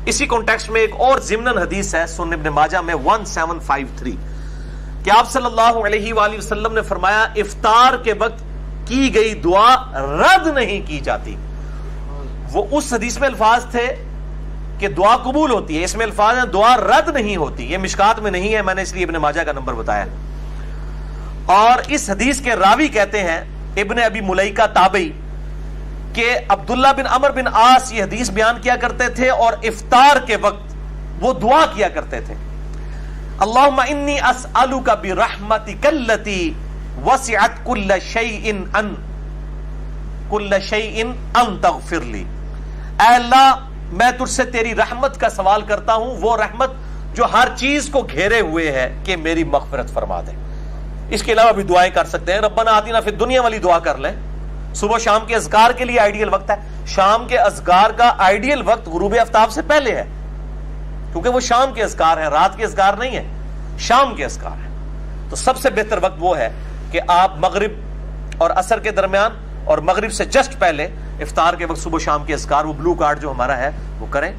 اسی کانٹیکسٹ میں ایک اور ضمناً حدیث ہے سنن ابن ماجہ میں 1753 کہ آپ صلی اللہ علیہ وآلہ وسلم نے فرمایا افطار کے وقت کی گئی دعا رد نہیں کی جاتی. وہ اس حدیث میں الفاظ تھے کہ دعا قبول ہوتی ہے, اس میں الفاظ ہیں دعا رد نہیں ہوتی. یہ مشکات میں نہیں ہے, میں نے اس لیے ابن ماجہ کا نمبر بتایا. اور اس حدیث کے راوی کہتے ہیں ابن ابی ملیکہ تابعی کہ عبداللہ بن عمر بن عاص یہ حدیث بیان کیا کرتے تھے اور افطار کے وقت وہ دعا کیا کرتے تھے, اللہم انی اسألک برحمتک التی وسعت کل شیء ان تغفر لی. اے اللہ میں تجھ سے تیری رحمت کا سوال کرتا ہوں, وہ رحمت جو ہر چیز کو گھیرے ہوئے ہے, کہ میری مغفرت فرما دے. اس کے علاوہ بھی دعائیں کر سکتے ہیں, ربنا آتنا فی الدنیا والی دعا کر لیں. صبح شام کے اذکار کے لیے آئیڈیل وقت ہے. شام کے اذکار کا آئیڈیل وقت غروب آفتاب سے پہلے ہے, کیونکہ وہ شام کے اذکار ہیں, رات کے اذکار نہیں ہے, شام کے اذکار ہیں. تو سب سے بہتر وقت وہ ہے کہ آپ مغرب اور عصر کے درمیان اور مغرب سے جسٹ پہلے افطار کے وقت صبح شام کے اذکار, وہ بلو کارڈ جو ہمارا ہے وہ کریں.